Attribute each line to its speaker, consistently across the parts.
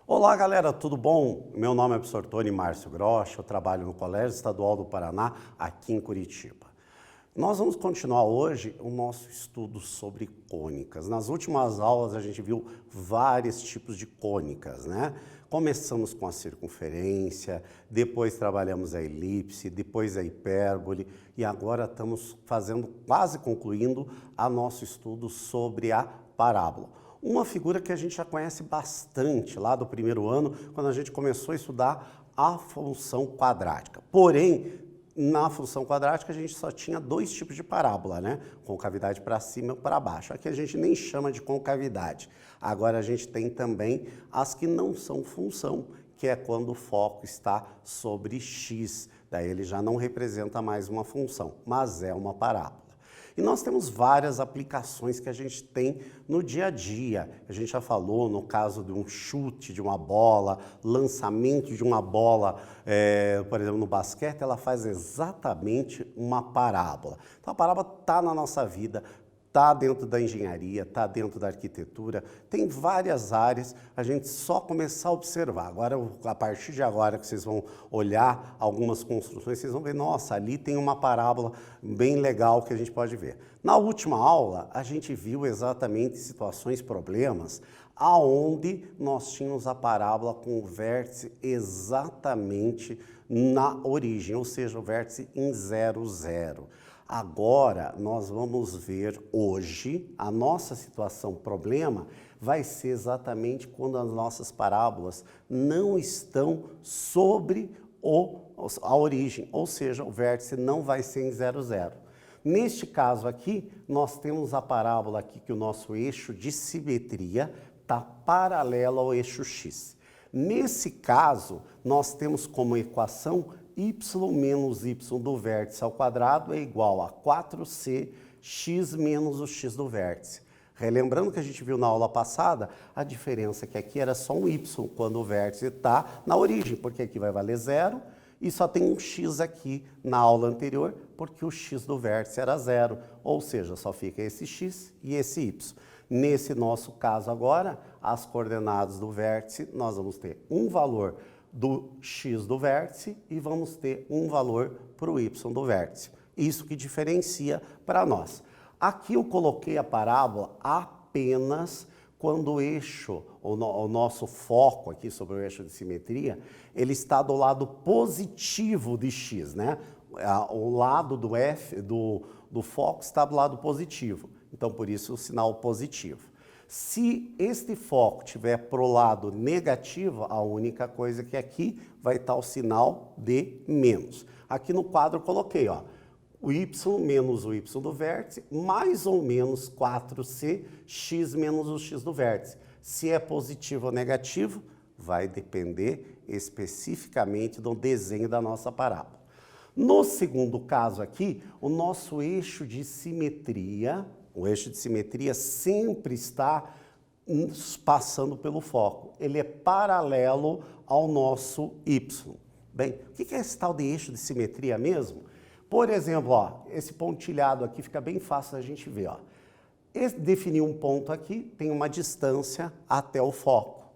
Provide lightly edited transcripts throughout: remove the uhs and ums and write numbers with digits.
Speaker 1: Olá galera, tudo bom? Meu nome é professor Tony Márcio Grosch, eu trabalho no Colégio Estadual do Paraná, aqui em Curitiba. Nós vamos continuar hoje o nosso estudo sobre cônicas. Nas últimas aulas a gente viu vários tipos de cônicas, né? Começamos com a circunferência, depois trabalhamos a elipse, depois a hipérbole e agora estamos quase concluindo o nosso estudo sobre a parábola. Uma figura que a gente já conhece bastante lá do primeiro ano, quando a gente começou a estudar a função quadrática. Porém, na função quadrática a gente só tinha dois tipos de parábola, né? Concavidade para cima e para baixo. Aqui a gente nem chama de concavidade. Agora a gente tem também as que não são função, que é quando o foco está sobre x. Daí ele já não representa mais uma função, mas é uma parábola. E nós temos várias aplicações que a gente tem no dia a dia. A gente já falou no caso de um chute de uma bola, lançamento de uma bola, por exemplo, no basquete, ela faz exatamente uma parábola. Então a parábola está na nossa vida, está dentro da engenharia, está dentro da arquitetura, tem várias áreas, a gente só começar a observar. Agora, a partir de agora que vocês vão olhar algumas construções, vocês vão ver, nossa, ali tem uma parábola bem legal que a gente pode ver. Na última aula, a gente viu exatamente situações, problemas, aonde nós tínhamos a parábola com o vértice exatamente na origem, ou seja, o vértice em 0, 0. Agora, nós vamos ver hoje, a nossa situação problema vai ser exatamente quando as nossas parábolas não estão sobre a origem, ou seja, o vértice não vai ser em 0, 0. Neste caso aqui, nós temos a parábola aqui que o nosso eixo de simetria está paralelo ao eixo x. Nesse caso, nós temos como equação y menos y do vértice ao quadrado é igual a 4c x menos o x do vértice. Relembrando que a gente viu na aula passada, a diferença é que aqui era só um y quando o vértice está na origem, porque aqui vai valer 0 e só tem um x aqui na aula anterior, porque o x do vértice era 0, ou seja, só fica esse x e esse y. Nesse nosso caso agora, as coordenadas do vértice, nós vamos ter um valor do x do vértice e vamos ter um valor para o y do vértice. Isso que diferencia para nós. Aqui eu coloquei a parábola apenas quando o eixo, o nosso foco aqui sobre o eixo de simetria, ele está do lado positivo de x, né? O lado do foco está do lado positivo. Então, por isso, o sinal positivo. Se este foco estiver para o lado negativo, a única coisa que aqui vai estar o sinal de menos. Aqui no quadro eu coloquei, ó, o y menos o y do vértice, mais ou menos 4c, x menos o x do vértice. Se é positivo ou negativo, vai depender especificamente do desenho da nossa parábola. No segundo caso aqui, o nosso eixo de simetria, o eixo de simetria sempre está passando pelo foco. Ele é paralelo ao nosso y. Bem, o que é esse tal de eixo de simetria mesmo? Por exemplo, ó, esse pontilhado aqui fica bem fácil da gente ver. Ó. Definir um ponto aqui tem uma distância até o foco.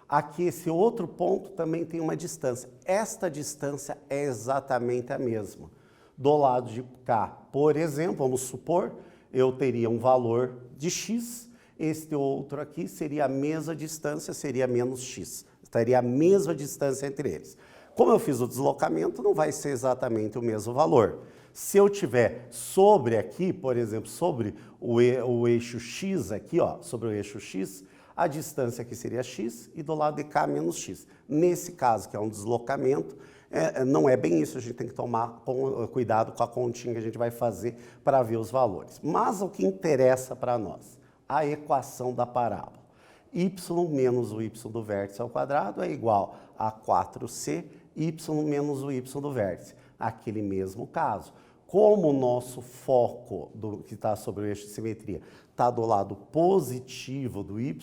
Speaker 1: Aqui esse outro ponto também tem uma distância. Esta distância é exatamente a mesma. Do lado de cá, por exemplo, vamos supor, eu teria um valor de x, este outro aqui seria a mesma distância, seria menos x. Estaria a mesma distância entre eles. Como eu fiz o deslocamento, não vai ser exatamente o mesmo valor. Se eu tiver sobre aqui, por exemplo, sobre o eixo x aqui, ó, sobre o eixo x, a distância aqui seria x e do lado de cá menos x. Nesse caso, que é um deslocamento, não é bem isso, a gente tem que tomar cuidado com a continha que a gente vai fazer para ver os valores. Mas o que interessa para nós? A equação da parábola. Y menos o y do vértice ao quadrado é igual a 4c, y menos o y do vértice. Aquele mesmo caso. Como o nosso foco, que está sobre o eixo de simetria, está do lado positivo do y,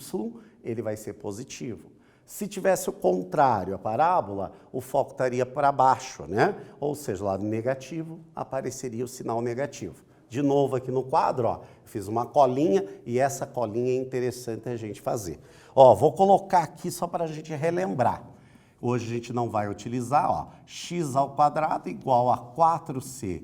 Speaker 1: ele vai ser positivo. Se tivesse o contrário, a parábola, o foco estaria para baixo, né? Ou seja, lado negativo, apareceria o sinal negativo. De novo aqui no quadro, ó, fiz uma colinha e essa colinha é interessante a gente fazer. Ó, vou colocar aqui só para a gente relembrar. Hoje a gente não vai utilizar, ó, x ao quadrado igual a 4cy,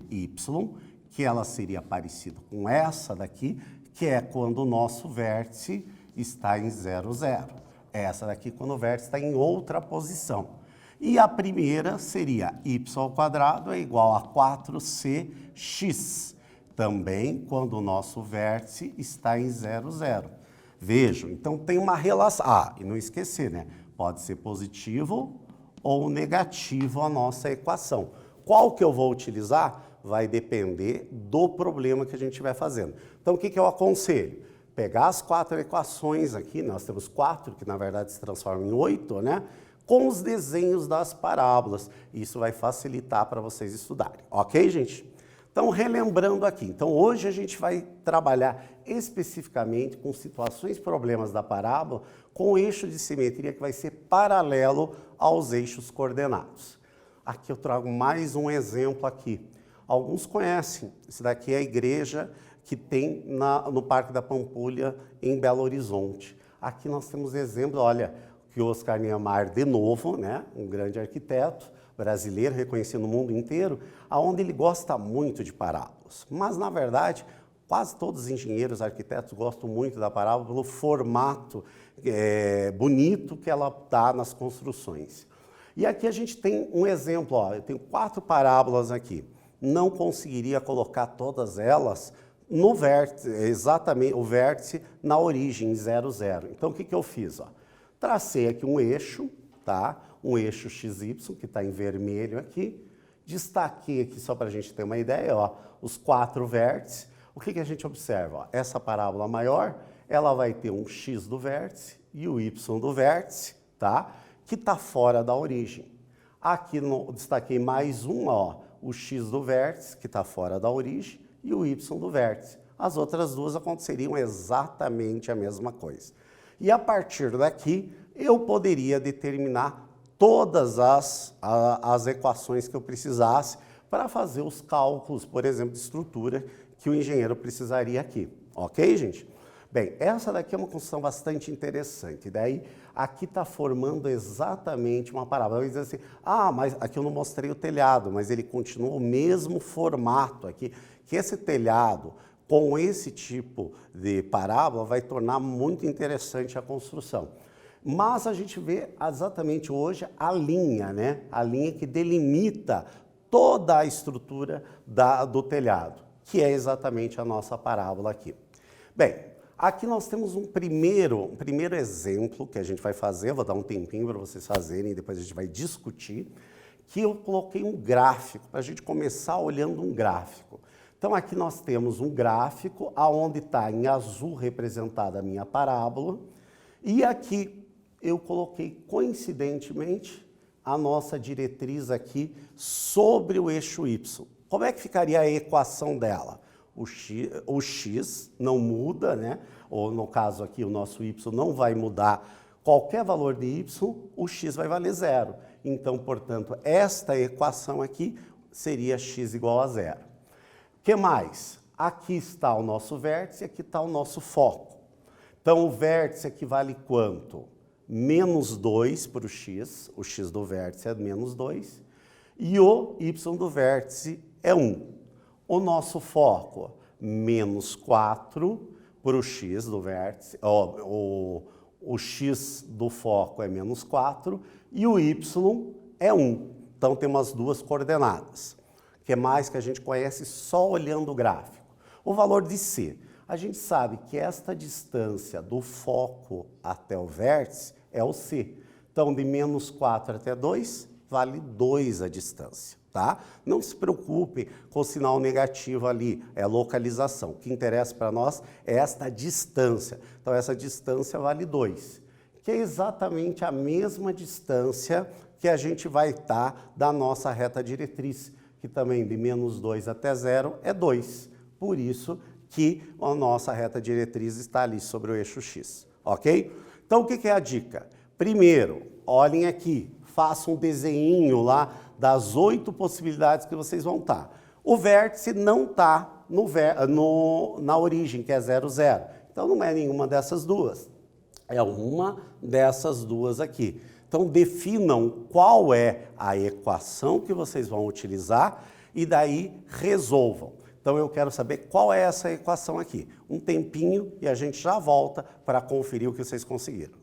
Speaker 1: que ela seria parecida com essa daqui, que é quando o nosso vértice está em 0, 0. Essa daqui quando o vértice está em outra posição. E a primeira seria y ao quadrado é igual a 4cx, também quando o nosso vértice está em 0, 0. Vejam, então tem uma relação. Ah, e não esquecer, né? Pode ser positivo ou negativo a nossa equação. Qual que eu vou utilizar? Vai depender do problema que a gente estiver fazendo. Então, o que eu aconselho? Pegar as 4 equações aqui, nós temos 4, que na verdade se transformam em 8, né? Com os desenhos das parábolas. Isso vai facilitar para vocês estudarem. Ok, gente? Então, relembrando aqui. Então, hoje a gente vai trabalhar especificamente com situações, problemas da parábola, com o eixo de simetria que vai ser paralelo aos eixos coordenados. Aqui eu trago mais um exemplo aqui. Alguns conhecem. Esse daqui é a igreja que tem no Parque da Pampulha, em Belo Horizonte. Aqui nós temos exemplo, olha, que o Oscar Niemeyer, de novo, né, um grande arquiteto brasileiro, reconhecido no mundo inteiro, aonde ele gosta muito de parábolas. Mas, na verdade, quase todos os engenheiros, arquitetos gostam muito da parábola pelo formato bonito que ela dá nas construções. E aqui a gente tem um exemplo, ó, eu tenho 4 parábolas aqui. Não conseguiria colocar todas elas no vértice, exatamente o vértice na origem, 0, 0. Então, o que eu fiz? Ó? Tracei aqui um eixo, tá? Um eixo XY, que está em vermelho aqui. Destaquei aqui, só para a gente ter uma ideia, ó, os 4 vértices. O que a gente observa? Ó? Essa parábola maior, ela vai ter um x do vértice e o y do vértice, tá? Que está fora da origem. Aqui destaquei mais um, ó, o x do vértice, que está fora da origem, e o y do vértice. As outras duas aconteceriam exatamente a mesma coisa. E a partir daqui, eu poderia determinar todas as equações que eu precisasse para fazer os cálculos, por exemplo, de estrutura que o engenheiro precisaria aqui. Ok, gente? Bem, essa daqui é uma construção bastante interessante. Daí, aqui está formando exatamente uma parábola. Vai dizer assim, ah, mas aqui eu não mostrei o telhado, mas ele continua o mesmo formato aqui, que esse telhado, com esse tipo de parábola, vai tornar muito interessante a construção. Mas a gente vê exatamente hoje a linha, né? A linha que delimita toda a estrutura do telhado, que é exatamente a nossa parábola aqui. Bem, aqui nós temos um primeiro exemplo que a gente vai fazer, vou dar um tempinho para vocês fazerem, e depois a gente vai discutir, que eu coloquei um gráfico, para a gente começar olhando um gráfico. Então, aqui nós temos um gráfico, onde está em azul representada a minha parábola, e aqui eu coloquei, coincidentemente, a nossa diretriz aqui sobre o eixo Y. Como é que ficaria a equação dela? O x não muda, né? Ou no caso aqui, o nosso y não vai mudar. Qualquer valor de y, o x vai valer 0. Então, portanto, esta equação aqui seria x igual a 0. O que mais? Aqui está o nosso vértice, aqui está o nosso foco. Então, o vértice aqui vale quanto? Menos 2 para o x do vértice é menos 2, e o y do vértice é 1. O nosso foco, menos 4 para o x do vértice, o x do foco é menos 4 e o y é 1. Então, temos as duas coordenadas. O que mais que a gente conhece só olhando o gráfico? O valor de c. A gente sabe que esta distância do foco até o vértice é o c. Então, de menos 4 até 2, vale 2 a distância. Tá? Não se preocupe com o sinal negativo ali, é localização. O que interessa para nós é esta distância. Então, essa distância vale 2, que é exatamente a mesma distância que a gente vai estar da nossa reta diretriz, que também de menos 2 até 0 é 2. Por isso que a nossa reta diretriz está ali sobre o eixo x. Ok? Então, o que é a dica? Primeiro, olhem aqui, façam um desenho lá das 8 possibilidades que vocês vão estar. O vértice não está na origem, que é 0, 0. Então, não é nenhuma dessas duas. É uma dessas duas aqui. Então, definam qual é a equação que vocês vão utilizar e daí resolvam. Então, eu quero saber qual é essa equação aqui. Um tempinho e a gente já volta para conferir o que vocês conseguiram.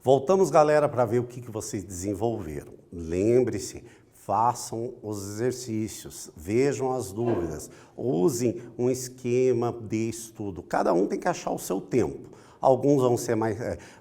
Speaker 1: Voltamos, galera, para ver o que vocês desenvolveram. Lembre-se, façam os exercícios, vejam as dúvidas, usem um esquema de estudo. Cada um tem que achar o seu tempo. Alguns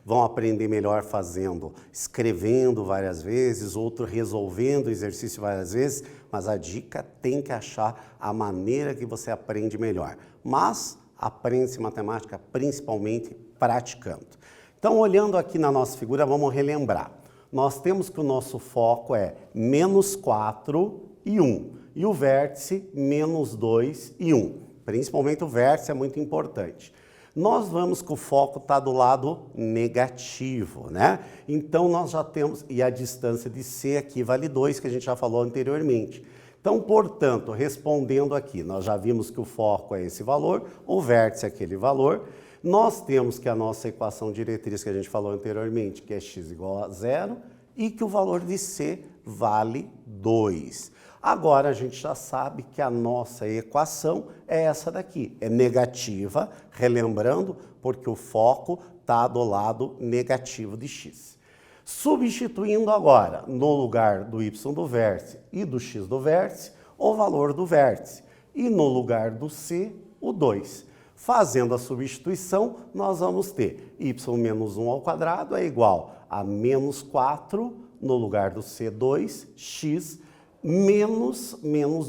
Speaker 1: vão aprender melhor fazendo, escrevendo várias vezes, outros resolvendo o exercício várias vezes, mas a dica tem que achar a maneira que você aprende melhor. Mas aprende-se matemática principalmente praticando. Então, olhando aqui na nossa figura, vamos relembrar. Nós temos que o nosso foco é -4 e 1, e o vértice -2 e 1. Principalmente o vértice é muito importante. Nós vamos que o foco está do lado negativo, né? Então, nós já temos, e a distância de C aqui vale 2, que a gente já falou anteriormente. Então, portanto, respondendo aqui, nós já vimos que o foco é esse valor, o vértice é aquele valor. Nós temos que a nossa equação diretriz que a gente falou anteriormente, que é x igual a 0, e que o valor de C vale 2. Agora a gente já sabe que a nossa equação é essa daqui, é negativa, relembrando, porque o foco está do lado negativo de x. Substituindo agora, no lugar do y do vértice e do x do vértice, o valor do vértice, e no lugar do C, o 2. Fazendo a substituição, nós vamos ter y menos 1 ao quadrado é igual a -4, no lugar do C2, x menos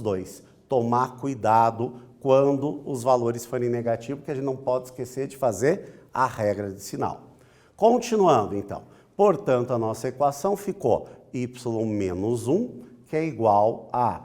Speaker 1: 2. Tomar cuidado quando os valores forem negativos, porque a gente não pode esquecer de fazer a regra de sinal. Continuando, então. Portanto, a nossa equação ficou y menos 1, que é igual a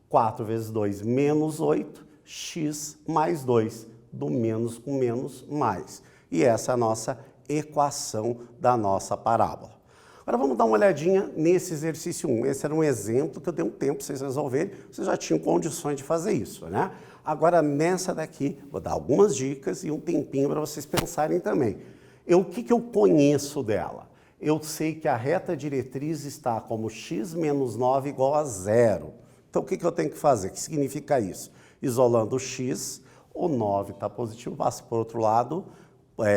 Speaker 1: 4 vezes 2 menos 8, x mais 2. Do menos com menos, mais. E essa é a nossa equação da nossa parábola. Agora vamos dar uma olhadinha nesse exercício 1. Esse era um exemplo que eu dei um tempo para vocês resolverem, vocês já tinham condições de fazer isso, né? Agora nessa daqui, vou dar algumas dicas e um tempinho para vocês pensarem também. O que eu conheço dela? Eu sei que a reta diretriz está como x menos 9 igual a 0. Então o que eu tenho que fazer? O que significa isso? Isolando o x, o 9 está positivo, passa por outro lado,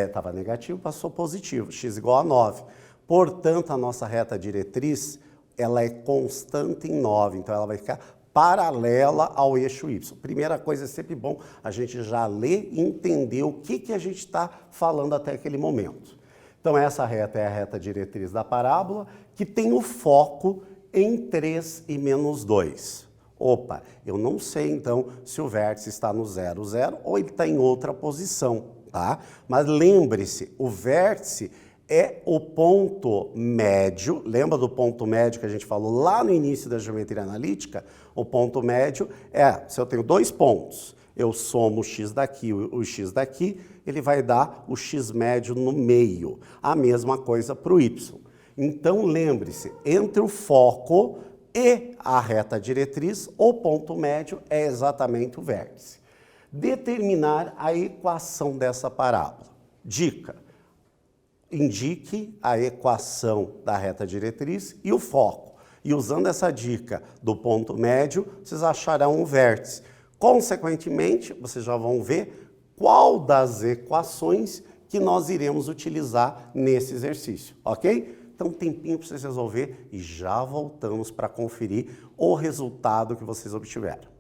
Speaker 1: estava negativo, passou positivo, x igual a 9. Portanto, a nossa reta diretriz, ela é constante em 9, então ela vai ficar paralela ao eixo y. Primeira coisa, é sempre bom a gente já ler e entender o que a gente está falando até aquele momento. Então, essa reta é a reta diretriz da parábola, que tem o foco em 3 e menos 2. Opa, eu não sei então se o vértice está no 0, 0 ou ele está em outra posição, tá? Mas lembre-se, o vértice é o ponto médio, lembra do ponto médio que a gente falou lá no início da geometria analítica? O ponto médio é, se eu tenho dois pontos, eu somo o x daqui, o x daqui, ele vai dar o x médio no meio. A mesma coisa para o y. Então lembre-se, entre o foco e a reta diretriz, o ponto médio é exatamente o vértice. Determinar a equação dessa parábola. Dica: indique a equação da reta diretriz e o foco. E usando essa dica do ponto médio, vocês acharão um vértice. Consequentemente, vocês já vão ver qual das equações que nós iremos utilizar nesse exercício, ok? Então, um tempinho para vocês resolver e já voltamos para conferir o resultado que vocês obtiveram.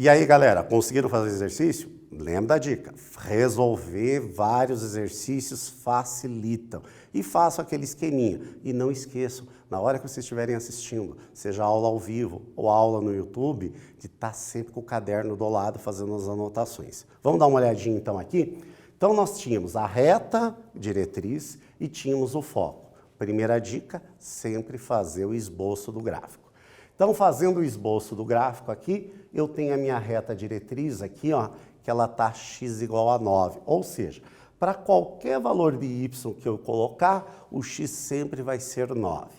Speaker 1: E aí, galera, conseguiram fazer exercício? Lembra da dica, resolver vários exercícios facilitam. E façam aquele esqueminha. E não esqueçam, na hora que vocês estiverem assistindo, seja aula ao vivo ou aula no YouTube, de estar sempre com o caderno do lado fazendo as anotações. Vamos dar uma olhadinha então aqui? Então nós tínhamos a reta diretriz e tínhamos o foco. Primeira dica, sempre fazer o esboço do gráfico. Então, fazendo o esboço do gráfico aqui, eu tenho a minha reta diretriz aqui, ó, que ela está x igual a 9. Ou seja, para qualquer valor de y que eu colocar, o x sempre vai ser 9.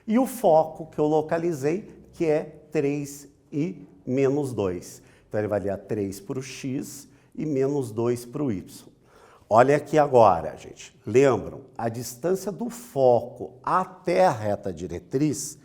Speaker 1: E o foco que eu localizei, que é 3 e menos 2. Então, ele valia 3 para o x e menos 2 para o y. Olha aqui agora, gente. Lembram? A distância do foco até a reta diretriz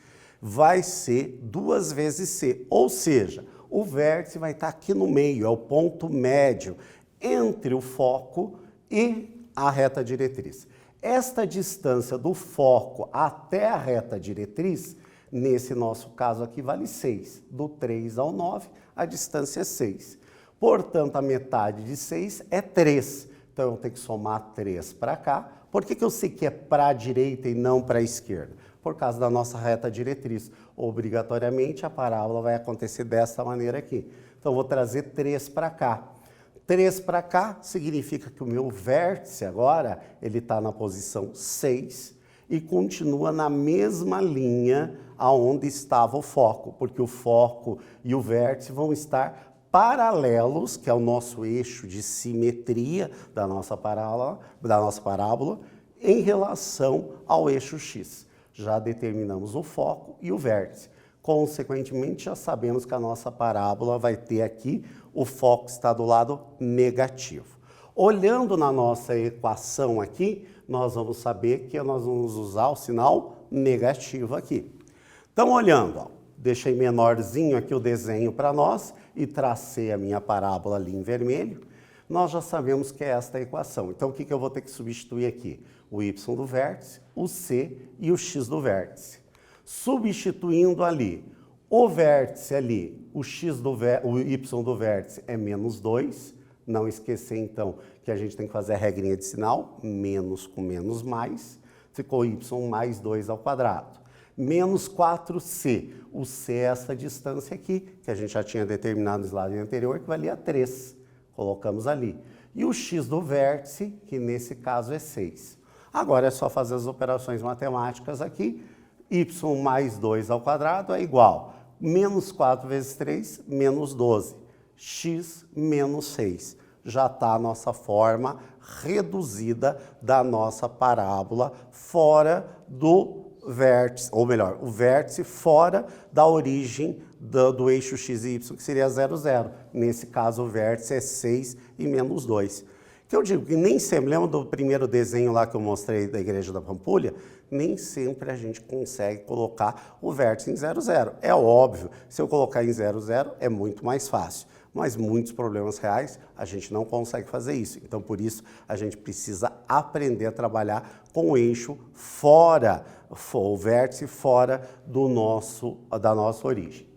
Speaker 1: vai ser 2 vezes c, ou seja, o vértice vai estar aqui no meio, é o ponto médio entre o foco e a reta diretriz. Esta distância do foco até a reta diretriz, nesse nosso caso aqui, vale 6. Do 3 ao 9, a distância é 6. Portanto, a metade de 6 é 3. Então, eu tenho que somar 3 para cá. Por que eu sei que é para a direita e não para a esquerda? Por causa da nossa reta diretriz. Obrigatoriamente, a parábola vai acontecer dessa maneira aqui. Então, eu vou trazer 3 para cá. 3 para cá significa que o meu vértice agora, ele está na posição 6 e continua na mesma linha aonde estava o foco, porque o foco e o vértice vão estar paralelos, que é o nosso eixo de simetria da nossa parábola, em relação ao eixo x. Já determinamos o foco e o vértice. Consequentemente, já sabemos que a nossa parábola vai ter aqui, o foco está do lado negativo. Olhando na nossa equação aqui, nós vamos saber que nós vamos usar o sinal negativo aqui. Então, olhando, ó, deixei menorzinho aqui o desenho para nós e tracei a minha parábola ali em vermelho. Nós já sabemos que é esta a equação. Então, o que eu vou ter que substituir aqui? O y do vértice, o c e o x do vértice. Substituindo ali, o vértice ali, o y do vértice é menos 2. Não esquecer, então, que a gente tem que fazer a regrinha de sinal, menos com menos mais. Ficou y mais 2 ao quadrado. Menos 4c. O c é essa distância aqui, que a gente já tinha determinado no slide anterior, que valia 3. Colocamos ali. E o x do vértice, que nesse caso é 6. Agora é só fazer as operações matemáticas aqui. Y mais 2 ao quadrado é igual. Menos 4 vezes 3, menos 12. X menos 6. Já está a nossa forma reduzida da nossa parábola fora do vértice, ou melhor, o vértice fora da origem do eixo x e y, que seria 0, 0. Nesse caso, o vértice é 6 e menos 2. Que eu digo que nem sempre, lembra do primeiro desenho lá que eu mostrei da Igreja da Pampulha? Nem sempre a gente consegue colocar o vértice em 0, 0. É óbvio, se eu colocar em 0, 0 é muito mais fácil. Mas muitos problemas reais a gente não consegue fazer isso. Então, por isso, a gente precisa aprender a trabalhar com o eixo fora, o vértice fora da nossa origem.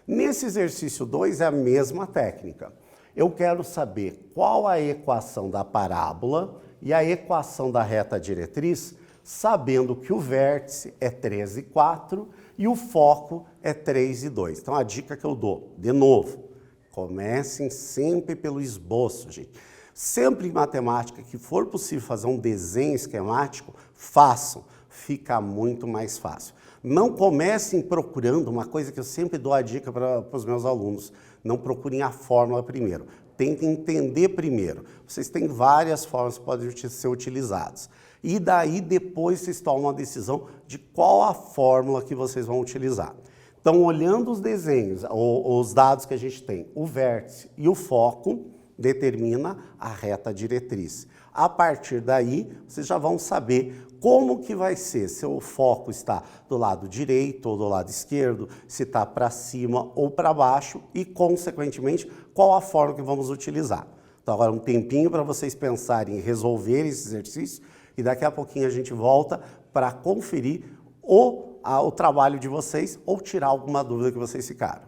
Speaker 1: Nesse exercício 2 é a mesma técnica. Eu quero saber qual a equação da parábola e a equação da reta diretriz, sabendo que o vértice é 3 e 4 e o foco é 3 e 2. Então, a dica que eu dou, de novo, comecem sempre pelo esboço, gente. Sempre em matemática que for possível fazer um desenho esquemático, façam. Fica muito mais fácil. Não comecem procurando uma coisa que eu sempre dou a dica para os meus alunos. Não procurem a fórmula primeiro. Tentem entender primeiro. Vocês têm várias fórmulas que podem ser utilizadas. E daí depois vocês tomam uma decisão de qual a fórmula que vocês vão utilizar. Então, olhando os desenhos, os dados que a gente tem, o vértice e o foco determina a reta diretriz. A partir daí, vocês já vão saber como que vai ser, se o foco está do lado direito ou do lado esquerdo, se está para cima ou para baixo e, consequentemente, qual a forma que vamos utilizar. Então, agora um tempinho para vocês pensarem em resolver esse exercício e daqui a pouquinho a gente volta para conferir o trabalho de vocês ou tirar alguma dúvida que vocês ficaram.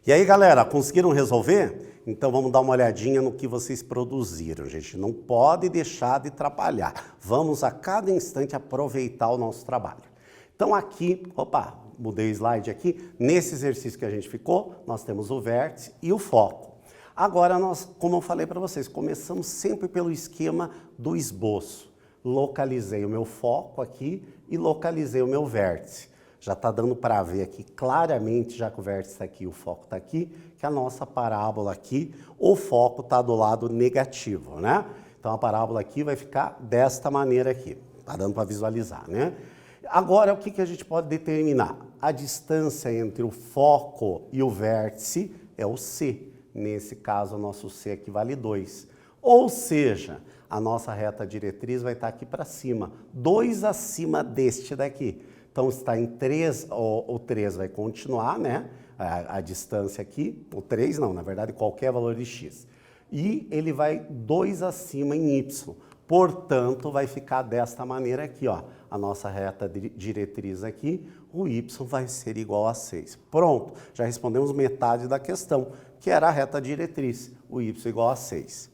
Speaker 1: E aí, galera, conseguiram resolver? Então vamos dar uma olhadinha no que vocês produziram, gente. Não pode deixar de trabalhar. Vamos a cada instante aproveitar o nosso trabalho. Então aqui, opa, mudei o slide aqui. Nesse exercício que a gente ficou, nós temos o vértice e o foco. Agora nós, como eu falei para vocês, começamos sempre pelo esquema do esboço. Localizei o meu foco aqui e localizei o meu vértice. Já está dando para ver aqui claramente, já que o vértice está aqui e o foco está aqui, que a nossa parábola aqui, o foco está do lado negativo, né? Então a parábola aqui vai ficar desta maneira aqui. Está dando para visualizar, né? Agora, o que a gente pode determinar? A distância entre o foco e o vértice é o C. Nesse caso, o nosso C aqui vale 2. Ou seja, a nossa reta diretriz vai estar aqui para cima, 2 acima deste daqui. Então, está em 3, o 3 vai continuar, né? A distância aqui, o 3 não, na verdade, qualquer valor de x. E ele vai 2 acima em y. Portanto, vai ficar desta maneira aqui, ó. A nossa reta diretriz aqui, o y vai ser igual a 6. Pronto, já respondemos metade da questão, que era a reta diretriz, o y igual a 6.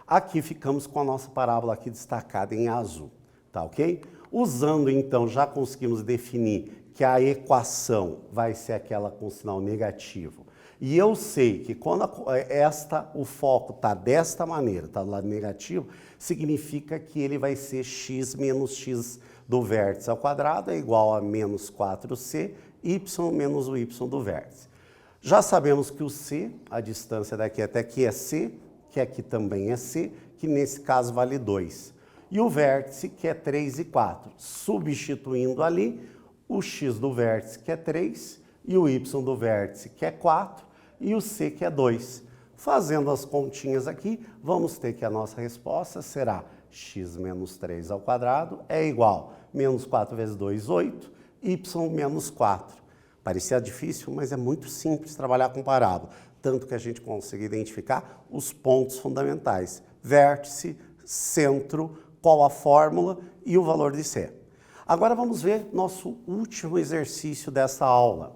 Speaker 1: Aqui ficamos com a nossa parábola aqui destacada em azul, tá ok? Usando, então, já conseguimos definir que a equação vai ser aquela com sinal negativo. E eu sei que quando o foco está desta maneira, está do lado negativo, significa que ele vai ser x menos x do vértice ao quadrado é igual a menos 4c, y menos o y do vértice. Já sabemos que o c, a distância daqui até aqui é c, que aqui também é c, que nesse caso vale 2. E o vértice, que é 3 e 4. Substituindo ali, o x do vértice, que é 3, e o y do vértice, que é 4, e o c, que é 2. Fazendo as continhas aqui, vamos ter que a nossa resposta será x menos 3 ao quadrado é igual a menos 4 vezes 2, 8, y menos 4. Parecia difícil, mas é muito simples trabalhar com parábola, tanto que a gente consegue identificar os pontos fundamentais. Vértice, centro, qual a fórmula e o valor de C. Agora vamos ver nosso último exercício dessa aula.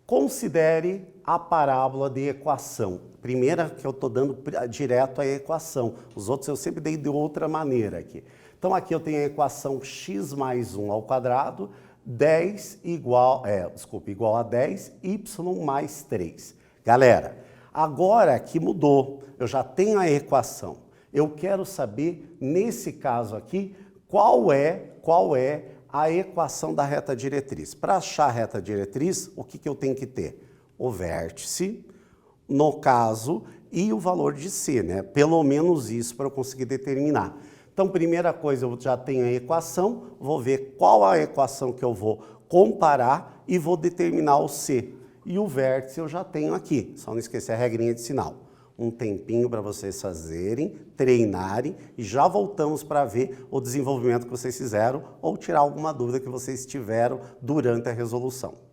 Speaker 1: Considere a parábola de equação. Primeira que eu estou dando direto a equação. Os outros eu sempre dei de outra maneira aqui. Então aqui eu tenho a equação x mais 1 ao quadrado, 10 igual a 10, y mais 3. Galera, agora aqui mudou. Eu já tenho a equação. Eu quero saber, nesse caso aqui, qual é a equação da reta diretriz. Para achar a reta diretriz, o que eu tenho que ter? O vértice, no caso, e o valor de C, né? Pelo menos isso para eu conseguir determinar. Então, primeira coisa, eu já tenho a equação, vou ver qual a equação que eu vou comparar e vou determinar o C. E o vértice eu já tenho aqui, só não esquecer a regrinha de sinal. Um tempinho para vocês fazerem, treinarem e já voltamos para ver o desenvolvimento que vocês fizeram ou tirar alguma dúvida que vocês tiveram durante a resolução.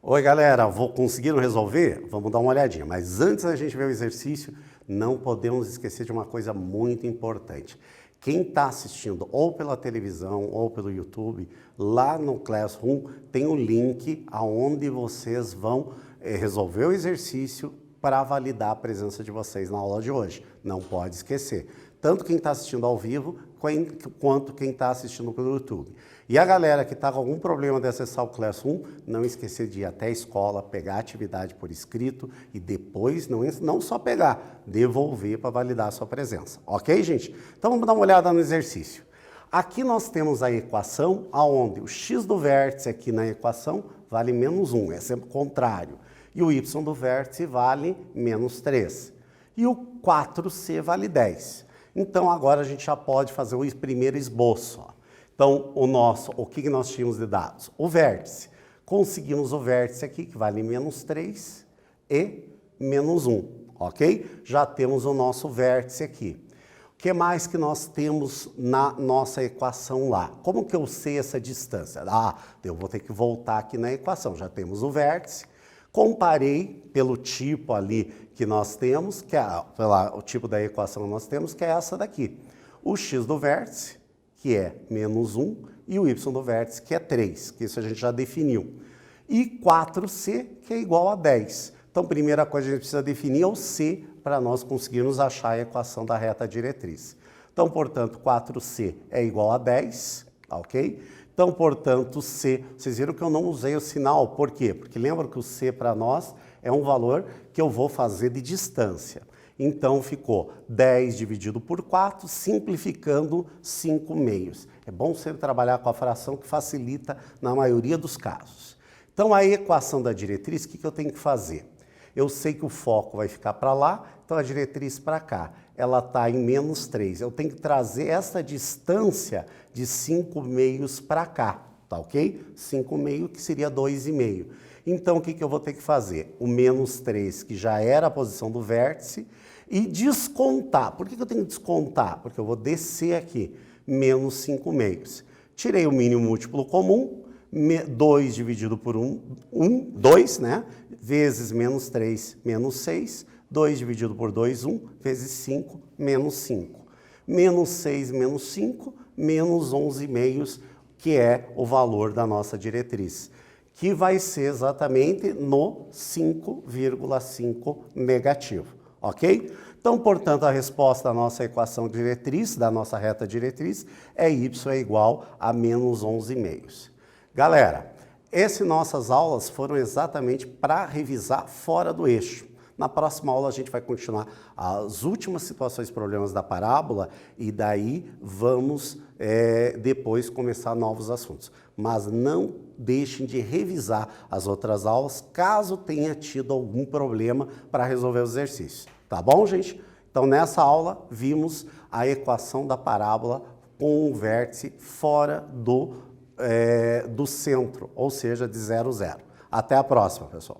Speaker 1: Oi, galera, conseguiram resolver? Vamos dar uma olhadinha. Mas antes da gente ver o exercício, não podemos esquecer de uma coisa muito importante. Quem está assistindo ou pela televisão ou pelo YouTube, lá no Classroom tem um link aonde vocês vão resolver o exercício para validar a presença de vocês na aula de hoje. Não pode esquecer. Tanto quem está assistindo ao vivo, quanto quem está assistindo pelo YouTube. E a galera que está com algum problema de acessar o Classroom, não esquecer de ir até a escola, pegar a atividade por escrito e depois, não só pegar, devolver para validar a sua presença. Ok, gente? Então vamos dar uma olhada no exercício. Aqui nós temos a equação onde o x do vértice aqui na equação vale menos 1, é sempre o contrário. E o y do vértice vale menos 3. E o 4c vale 10. Então, agora a gente já pode fazer o primeiro esboço. Ó. Então, o que nós tínhamos de dados? O vértice. Conseguimos o vértice aqui, que vale menos 3 e menos 1, ok? Já temos o nosso vértice aqui. O que mais que nós temos na nossa equação lá? Como que eu sei essa distância? Eu vou ter que voltar aqui na equação. Já temos o vértice. Comparei pelo tipo ali que nós temos, o tipo da equação que nós temos, que é essa daqui. O x do vértice, que é menos 1, e o y do vértice, que é 3, que isso a gente já definiu. E 4c, que é igual a 10. Então, primeira coisa que a gente precisa definir é o c, para nós conseguirmos achar a equação da reta diretriz. Então, portanto, 4c é igual a 10, ok? Então, portanto, C, vocês viram que eu não usei o sinal, por quê? Porque lembra que o C para nós é um valor que eu vou fazer de distância. Então, ficou 10 dividido por 4, simplificando 5 meios. É bom sempre trabalhar com a fração que facilita na maioria dos casos. Então, a equação da diretriz, o que eu tenho que fazer? Eu sei que o foco vai ficar para lá, então a diretriz para cá. Ela está em menos 3. Eu tenho que trazer essa distância de 5 meios para cá, tá ok? 5 meios, que seria 2,5. Então, o que eu vou ter que fazer? O menos 3, que já era a posição do vértice, e descontar. Por que eu tenho que descontar? Porque eu vou descer aqui, menos 5 meios. Tirei o mínimo múltiplo comum, 2 dividido por 2, né? Vezes menos 3, menos 6. 2 dividido por 2, 1, vezes 5, menos 5. Menos 6, menos 5, menos 11,5, que é o valor da nossa diretriz, que vai ser exatamente no 5,5 negativo, ok? Então, portanto, a resposta da nossa equação diretriz, da nossa reta diretriz, é y é igual a menos 11,5. Galera, essas nossas aulas foram exatamente para revisar fora do eixo. Na próxima aula a gente vai continuar as últimas situações, problemas da parábola, e daí vamos depois começar novos assuntos. Mas não deixem de revisar as outras aulas, caso tenha tido algum problema para resolver os exercícios. Tá bom, gente? Então, nessa aula, vimos a equação da parábola com um vértice fora do centro, ou seja, de 0, 0. Até a próxima, pessoal.